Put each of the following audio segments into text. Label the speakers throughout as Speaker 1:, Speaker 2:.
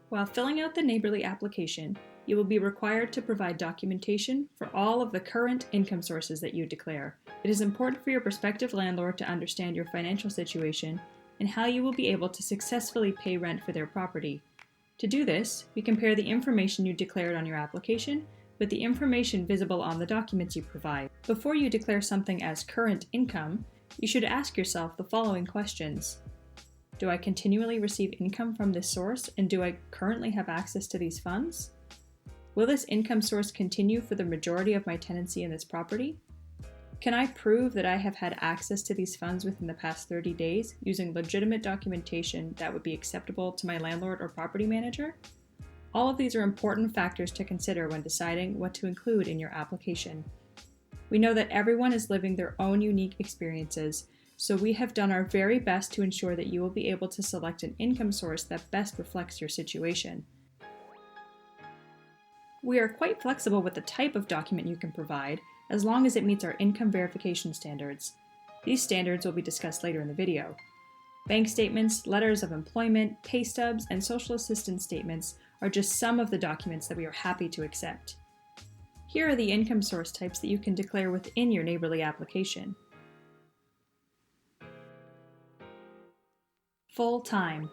Speaker 1: While filling out the Naborly application, you will be required to provide documentation for all of the current income sources that you declare. It is important for your prospective landlord to understand your financial situation and how you will be able to successfully pay rent for their property. To do this, we compare the information you declared on your application with the information visible on the documents you provide. Before you declare something as current income, you should ask yourself the following questions. Do I continually receive income from this source, and do I currently have access to these funds? Will this income source continue for the majority of my tenancy in this property? Can I prove that I have had access to these funds within the past 30 days using legitimate documentation that would be acceptable to my landlord or property manager? All of these are important factors to consider when deciding what to include in your application. We know that everyone is living their own unique experiences, so we have done our very best to ensure that you will be able to select an income source that best reflects your situation. We are quite flexible with the type of document you can provide, as long as it meets our income verification standards. These standards will be discussed later in the video. Bank statements, letters of employment, pay stubs, and social assistance statements are just some of the documents that we are happy to accept. Here are the income source types that you can declare within your Naborly application. Full-time.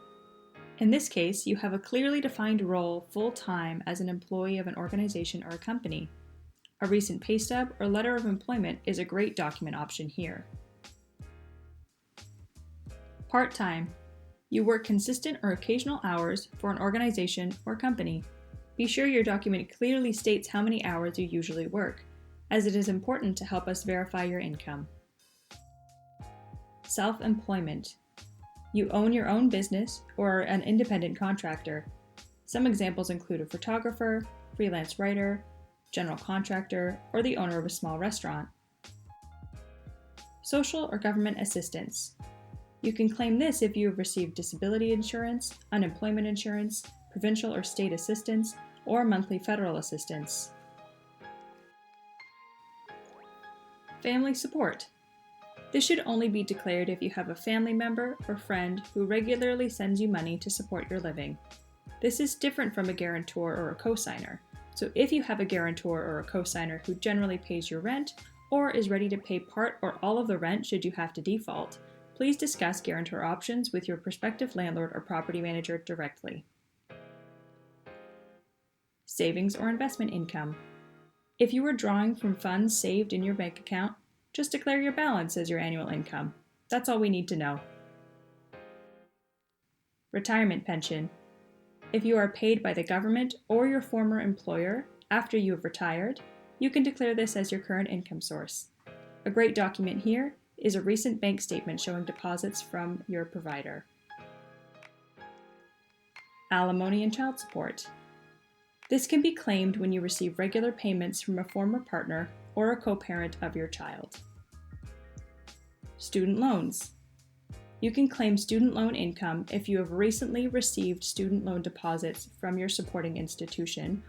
Speaker 1: In this case, you have a clearly defined role full-time as an employee of an organization or a company. A recent pay stub or letter of employment is a great document option here. Part-time. You work consistent or occasional hours for an organization or company. Be sure your document clearly states how many hours you usually work, as it is important to help us verify your income. Self-employment. You own your own business or are an independent contractor. Some examples include a photographer, freelance writer, general contractor, or the owner of a small restaurant. Social or government assistance. You can claim this if you have received disability insurance, unemployment insurance, provincial or state assistance, or monthly federal assistance. Family support. This should only be declared if you have a family member or friend who regularly sends you money to support your living. This is different from a guarantor or a cosigner. So if you have a guarantor or a cosigner who generally pays your rent or is ready to pay part or all of the rent should you have to default, please discuss guarantor options with your prospective landlord or property manager directly. Savings or investment income. If you are drawing from funds saved in your bank account, just declare your balance as your annual income. That's all we need to know. Retirement pension. If you are paid by the government or your former employer after you have retired, you can declare this as your current income source. A great document here is a recent bank statement showing deposits from your provider. Alimony and child support. This can be claimed when you receive regular payments from a former partner or a co-parent of your child. Student loans. You can claim student loan income if you have recently received student loan deposits from your supporting institution,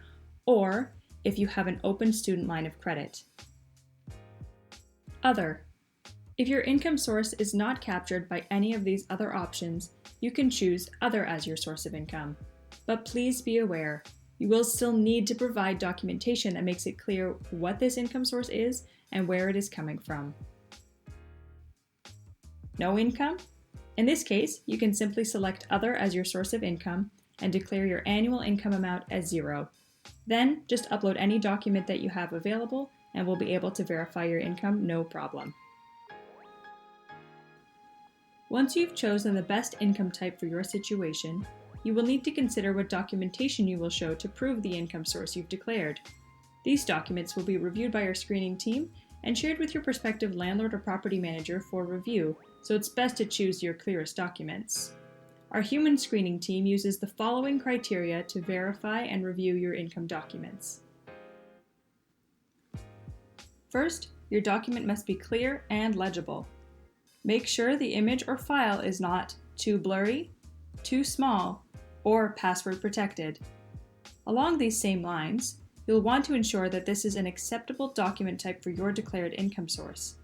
Speaker 1: or if you have an open student line of credit. Other. If your income source is not captured by any of these other options, you can choose Other as your source of income. But please be aware, you will still need to provide documentation that makes it clear what this income source is and where it is coming from. No income? In this case, you can simply select Other as your source of income and declare your annual income amount as 0. Then, just upload any document that you have available and we'll be able to verify your income no problem. Once you've chosen the best income type for your situation, you will need to consider what documentation you will show to prove the income source you've declared. These documents will be reviewed by our screening team and shared with your prospective landlord or property manager for review, so it's best to choose your clearest documents. Our human screening team uses the following criteria to verify and review your income documents. First, your document must be clear and legible. Make sure the image or file is not too blurry, too small, or password protected. Along these same lines, you'll want to ensure that this is an acceptable document type for your declared income source.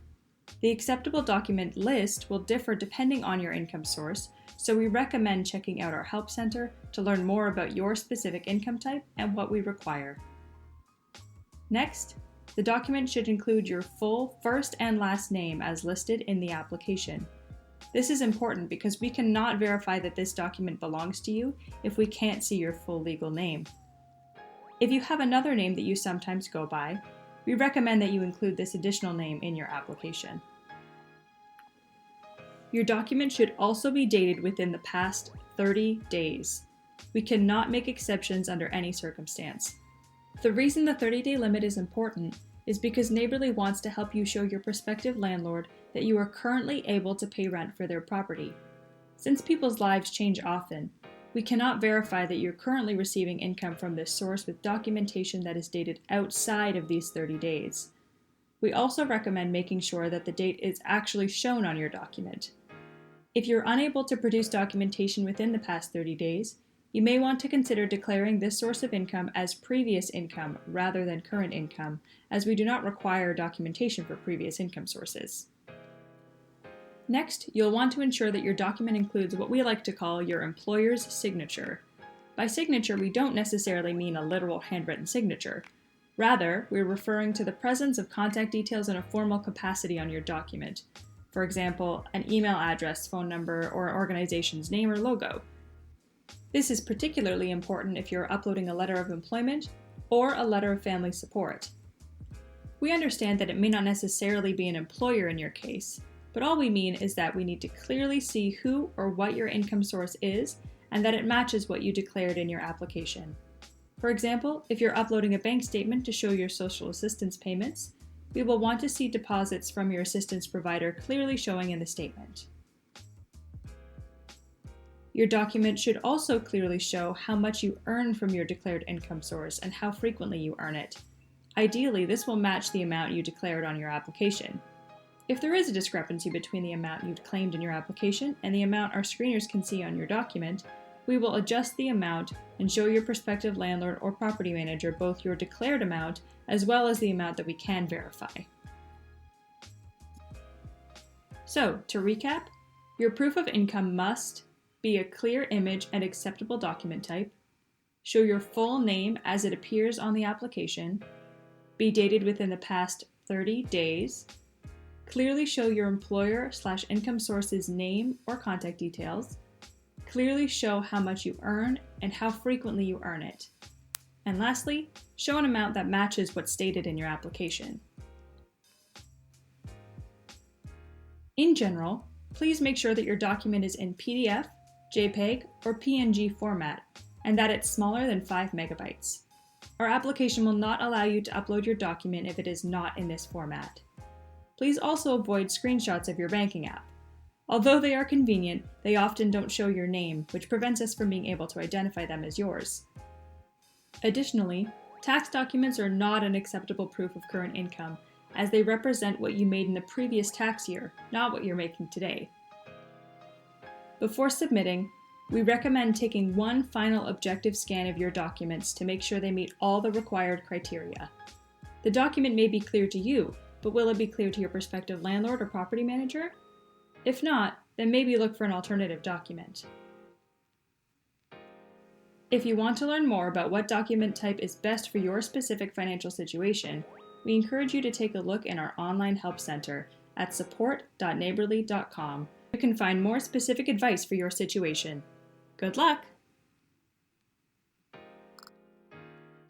Speaker 1: The acceptable document list will differ depending on your income source, so we recommend checking out our Help Center to learn more about your specific income type and what we require. Next, the document should include your full first and last name as listed in the application. This is important because we cannot verify that this document belongs to you if we can't see your full legal name. If you have another name that you sometimes go by, we recommend that you include this additional name in your application. Your document should also be dated within the past 30 days. We cannot make exceptions under any circumstance. The reason the 30-day limit is important is because Naborly wants to help you show your prospective landlord that you are currently able to pay rent for their property. Since people's lives change often, we cannot verify that you're currently receiving income from this source with documentation that is dated outside of these 30 days. We also recommend making sure that the date is actually shown on your document. If you're unable to produce documentation within the past 30 days, you may want to consider declaring this source of income as previous income rather than current income, as we do not require documentation for previous income sources. Next, you'll want to ensure that your document includes what we like to call your employer's signature. By signature, we don't necessarily mean a literal handwritten signature. Rather, we're referring to the presence of contact details in a formal capacity on your document. For example, an email address, phone number, or an organization's name or logo. This is particularly important if you're uploading a letter of employment or a letter of family support. We understand that it may not necessarily be an employer in your case, but all we mean is that we need to clearly see who or what your income source is and that it matches what you declared in your application. For example, if you're uploading a bank statement to show your social assistance payments, we will want to see deposits from your assistance provider clearly showing in the statement. Your document should also clearly show how much you earn from your declared income source and how frequently you earn it. Ideally, this will match the amount you declared on your application. If there is a discrepancy between the amount you claimed in your application and the amount our screeners can see on your document, we will adjust the amount and show your prospective landlord or property manager both your declared amount as well as the amount that we can verify. So, to recap, your proof of income must be a clear image and acceptable document type, show your full name as it appears on the application, be dated within the past 30 days, clearly show your employer/income source's name or contact details, clearly show how much you earn and how frequently you earn it, and lastly, show an amount that matches what's stated in your application. In general, please make sure that your document is in PDF, JPEG, or PNG format, and that it's smaller than 5 megabytes. Our application will not allow you to upload your document if it is not in this format. Please also avoid screenshots of your banking app. Although they are convenient, they often don't show your name, which prevents us from being able to identify them as yours. Additionally, tax documents are not an acceptable proof of current income, as they represent what you made in the previous tax year, not what you're making today. Before submitting, we recommend taking one final objective scan of your documents to make sure they meet all the required criteria. The document may be clear to you, but will it be clear to your prospective landlord or property manager? If not, then maybe look for an alternative document. If you want to learn more about what document type is best for your specific financial situation, we encourage you to take a look in our online help center at support.naborly.com. You can find more specific advice for your situation. Good luck!